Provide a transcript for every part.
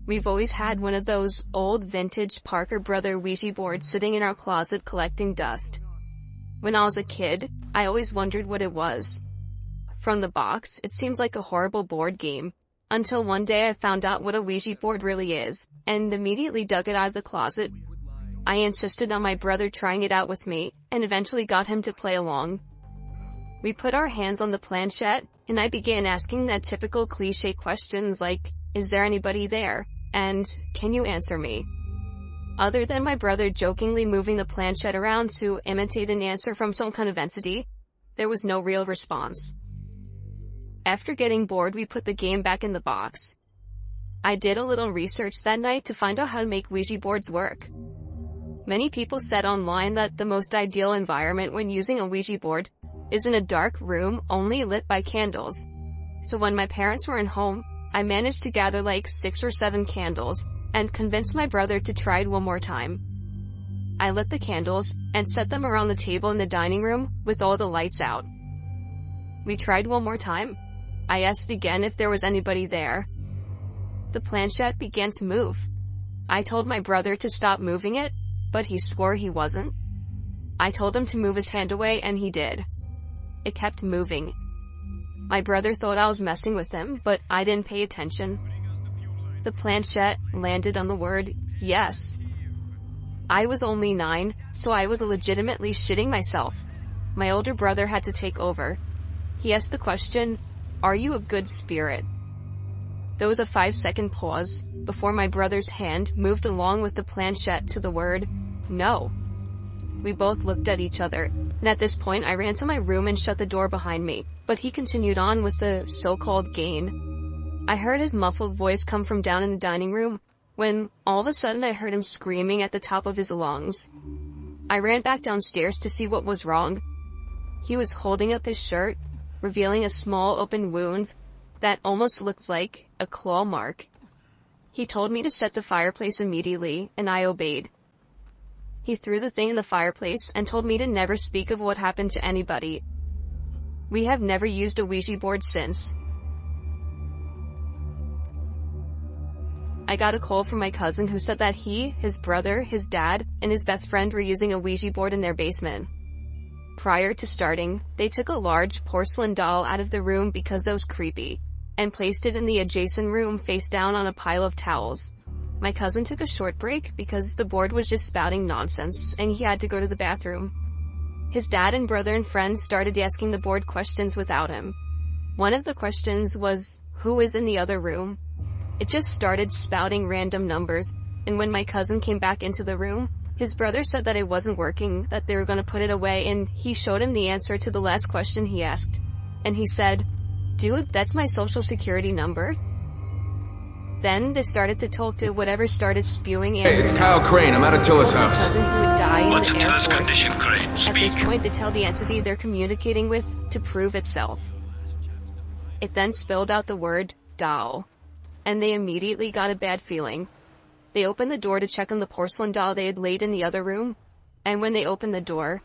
We've always had one of those old vintage Parker Brother Ouija boards sitting in our closet collecting dust. When I was a kid, I always wondered what it was. From the box, it seemed like a horrible board game. Until one day I found out what a Ouija board really is, and immediately dug it out of the closet. I insisted on my brother trying it out with me, and eventually got him to play along. We put our hands on the planchette, and I began asking that typical cliché questions like, "Is there anybody there?" and "Can you answer me?" Other than my brother jokingly moving the planchette around to imitate an answer from some kind of entity, there was no real response. After getting bored, we put the game back in the box. I did a little research that night to find out how to make Ouija boards work. Many people said online that the most ideal environment when using a Ouija board is in a dark room only lit by candles. So when my parents weren't home, I managed to gather like 6 or 7 candles and convinced my brother to try it one more time. I lit the candles and set them around the table in the dining room with all the lights out. We tried one more time. I asked again if there was anybody there. The planchette began to move. I told my brother to stop moving it, but he swore he wasn't. I told him to move his hand away, and he did. It kept moving. My brother thought I was messing with him, but I didn't pay attention. The planchette landed on the word yes. I was only 9, so I was legitimately shitting myself. My older brother had to take over. He asked the question, "Are you a good spirit?" There was a 5-second pause before my brother's hand moved along with the planchette to the word no. We both looked at each other, and at this point I ran to my room and shut the door behind me, but he continued on with the so-called game. I heard his muffled voice come from down in the dining room, when all of a sudden I heard him screaming at the top of his lungs. I ran back downstairs to see what was wrong. He was holding up his shirt, revealing a small open wound that almost looked like a claw mark. He told me to set the fireplace immediately, and I obeyed. He threw the thing in the fireplace and told me to never speak of what happened to anybody. We have never used a Ouija board since. I got a call from my cousin who said that he, his brother, his dad, and his best friend were using a Ouija board in their basement. Prior to starting, they took a large porcelain doll out of the room because it was creepy, and placed it in the adjacent room face down on a pile of towels. My cousin took a short break because the board was just spouting nonsense, and he had to go to the bathroom. His dad and brother and friends started asking the board questions without him. One of the questions was, "Who is in the other room?" It just started spouting random numbers, and when my cousin came back into the room, his brother said that it wasn't working, that they were going to put it away, and he showed him the answer to the last question he asked. And he said, "Dude, that's my social security number." Then they started to talk to whatever started spewing answers. Hey, it's Kyle Crane. I'm at Attila's house. My cousin he would die in What's the Air Attila's Force. condition, Crane? At this Speak. point, they tell the entity they're communicating with to prove itself. It then spelled out the word doll, and they immediately got a bad feeling. They opened the door to check on the porcelain doll they had laid in the other room, and when they opened the door,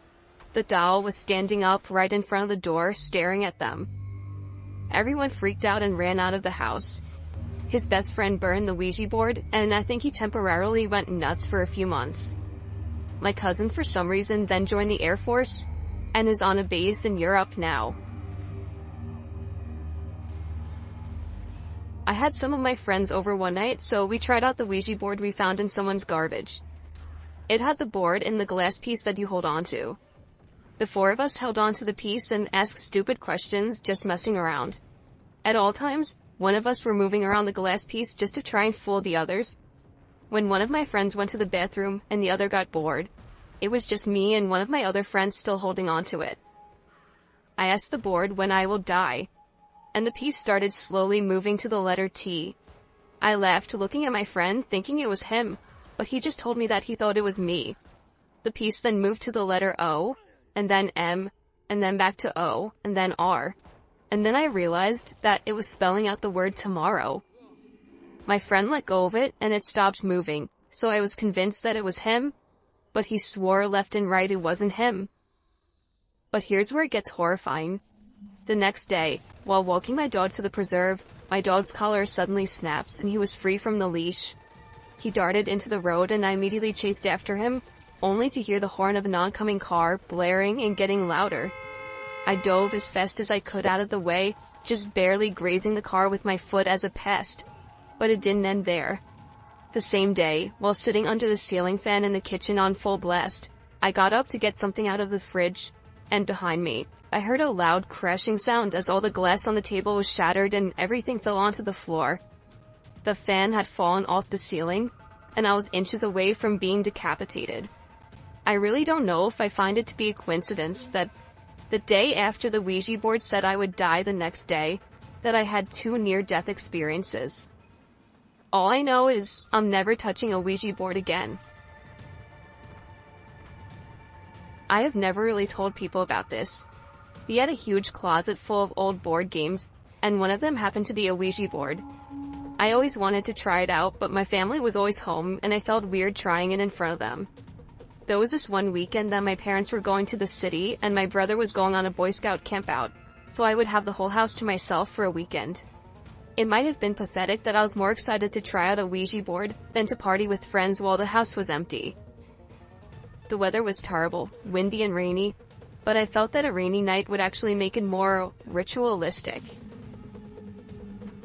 the doll was standing up right in front of the door, staring at them. Everyone freaked out and ran out of the house. His best friend burned the Ouija board, and I think he temporarily went nuts for a few months. My cousin, for some reason, then joined the Air Force, and is on a base in Europe now. I had some of my friends over one night, so we tried out the Ouija board we found in someone's garbage. It had the board and the glass piece that you hold onto. The 4 of us held onto the piece and asked stupid questions, just messing around. At all times, one of us were moving around the glass piece just to try and fool the others. When one of my friends went to the bathroom and the other got bored, it was just me and one of my other friends still holding onto it. I asked the board when I will die, and the piece started slowly moving to the letter T. I laughed, looking at my friend, thinking it was him, but he just told me that he thought it was me. The piece then moved to the letter O, and then M, and then back to O, and then R. And then I realized that it was spelling out the word tomorrow. My friend let go of it, and it stopped moving, so I was convinced that it was him, but he swore left and right it wasn't him. But here's where it gets horrifying. The next day, While walking my dog to the preserve, my dog's collar suddenly snaps and he was free from the leash. He darted into the road and I immediately chased after him, only to hear the horn of an oncoming car blaring and getting louder. I dove as fast as I could out of the way, just barely grazing the car with my foot as a pest. But it didn't end there. The same day, while sitting under the ceiling fan in the kitchen on full blast, I got up to get something out of the fridge, and behind me, I heard a loud crashing sound as all the glass on the table was shattered and everything fell onto the floor. The fan had fallen off the ceiling, and I was inches away from being decapitated. I really don't know if I find it to be a coincidence that the day after the Ouija board said I would die the next day, that I had 2 near-death experiences. All I know is I'm never touching a Ouija board again. I have never really told people about this. We had a huge closet full of old board games, and one of them happened to be a Ouija board. I always wanted to try it out, but my family was always home, and I felt weird trying it in front of them. There was this one weekend that my parents were going to the city, and my brother was going on a Boy Scout campout, so I would have the whole house to myself for a weekend. It might have been pathetic that I was more excited to try out a Ouija board than to party with friends while the house was empty. The weather was terrible, windy and rainy, but I felt that a rainy night would actually make it more ritualistic.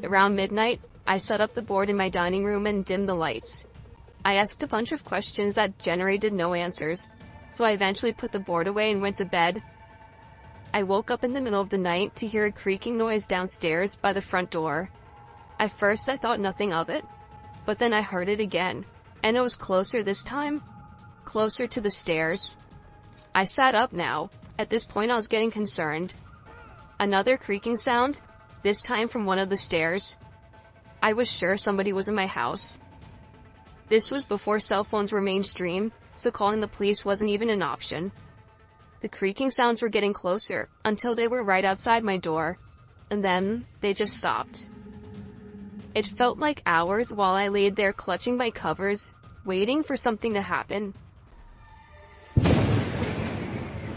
Around midnight, I set up the board in my dining room and dimmed the lights. I asked a bunch of questions that generated no answers, so I eventually put the board away and went to bed. I woke up in the middle of the night to hear a creaking noise downstairs by the front door. At first I thought nothing of it, but then I heard it again, and it was closer this time, closer to the stairs. I sat up now. At this point I was getting concerned. Another creaking sound, this time from one of the stairs. I was sure somebody was in my house. This was before cell phones were mainstream, so calling the police wasn't even an option. The creaking sounds were getting closer, until they were right outside my door, and then they just stopped. It felt like hours while I laid there clutching my covers, waiting for something to happen.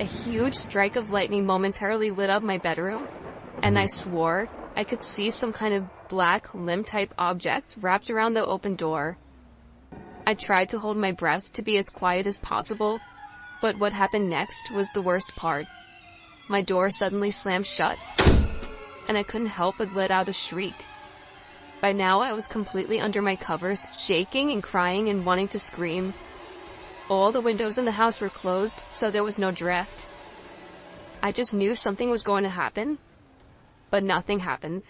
A huge strike of lightning momentarily lit up my bedroom, and I swore I could see some kind of black limb-type objects wrapped around the open door. I tried to hold my breath to be as quiet as possible, but what happened next was the worst part. My door suddenly slammed shut, and I couldn't help but let out a shriek. By now I was completely under my covers, shaking and crying and wanting to scream. All the windows in the house were closed, so there was no draft. I just knew something was going to happen, but nothing happened.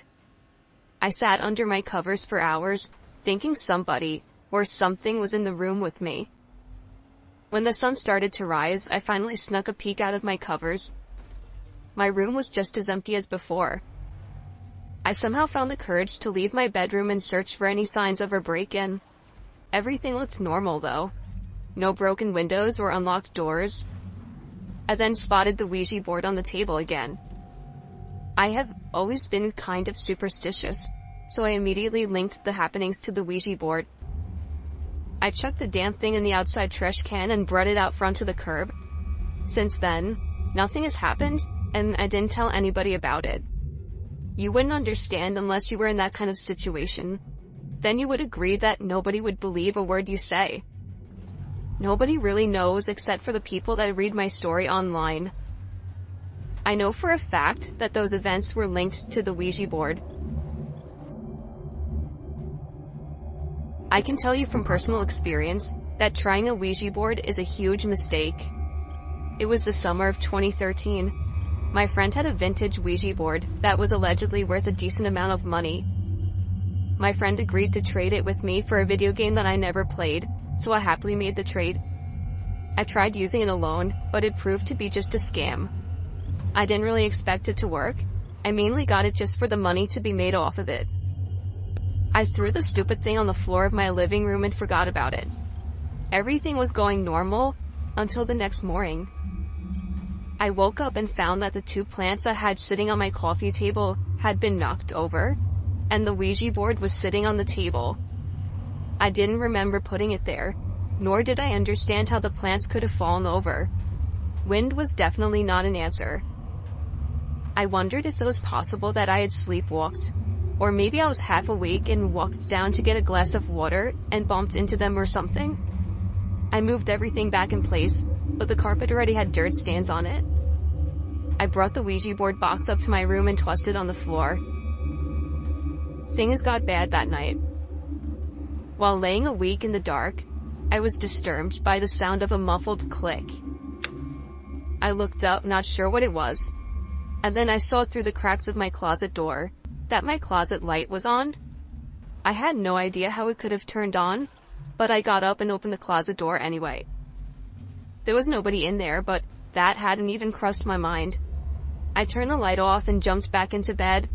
I sat under my covers for hours, thinking somebody or something was in the room with me. When the sun started to rise, I finally snuck a peek out of my covers. My room was just as empty as before. I somehow found the courage to leave my bedroom and search for any signs of a break-in. Everything looked normal, though. No broken windows or unlocked doors. I then spotted the Ouija board on the table again. I have always been kind of superstitious, so I immediately linked the happenings to the Ouija board. I chucked the damn thing in the outside trash can and brought it out front to the curb. Since then, nothing has happened, and I didn't tell anybody about it. You wouldn't understand unless you were in that kind of situation. Then you would agree that nobody would believe a word you say. Nobody really knows except for the people that read my story online. I know for a fact that those events were linked to the Ouija board. I can tell you from personal experience that trying a Ouija board is a huge mistake. It was the summer of 2013. My friend had a vintage Ouija board that was allegedly worth a decent amount of money. My friend agreed to trade it with me for a video game that I never played, so I happily made the trade. I tried using it alone, but it proved to be just a scam. I didn't really expect it to work. I mainly got it just for the money to be made off of it. I threw the stupid thing on the floor of my living room and forgot about it. Everything was going normal until the next morning. I woke up and found that the 2 plants I had sitting on my coffee table had been knocked over, and the Ouija board was sitting on the table. I didn't remember putting it there, nor did I understand how the plants could have fallen over. Wind was definitely not an answer. I wondered if it was possible that I had sleepwalked, or maybe I was half awake and walked down to get a glass of water and bumped into them or something. I moved everything back in place, but the carpet already had dirt stains on it. I brought the Ouija board box up to my room and tossed it on the floor. Things got bad that night. While laying awake in the dark, I was disturbed by the sound of a muffled click. I looked up, not sure what it was, and then I saw through the cracks of my closet door that my closet light was on. I had no idea how it could have turned on, but I got up and opened the closet door anyway. There was nobody in there, but that hadn't even crossed my mind. I turned the light off and jumped back into bed.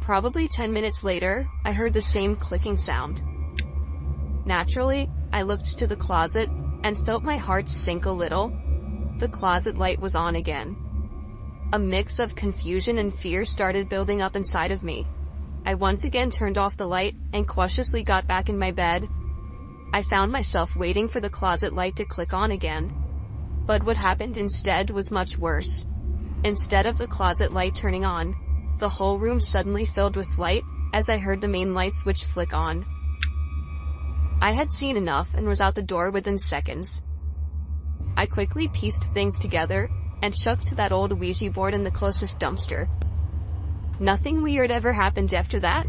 Probably 10 minutes later, I heard the same clicking sound. Naturally, I looked to the closet and felt my heart sink a little. The closet light was on again. A mix of confusion and fear started building up inside of me. I once again turned off the light and cautiously got back in my bed. I found myself waiting for the closet light to click on again. But what happened instead was much worse. Instead of the closet light turning on, the whole room suddenly filled with light as I heard the main light switch flick on. I had seen enough and was out the door within seconds. I quickly pieced things together and chucked that old Ouija board in the closest dumpster. Nothing weird ever happened after that.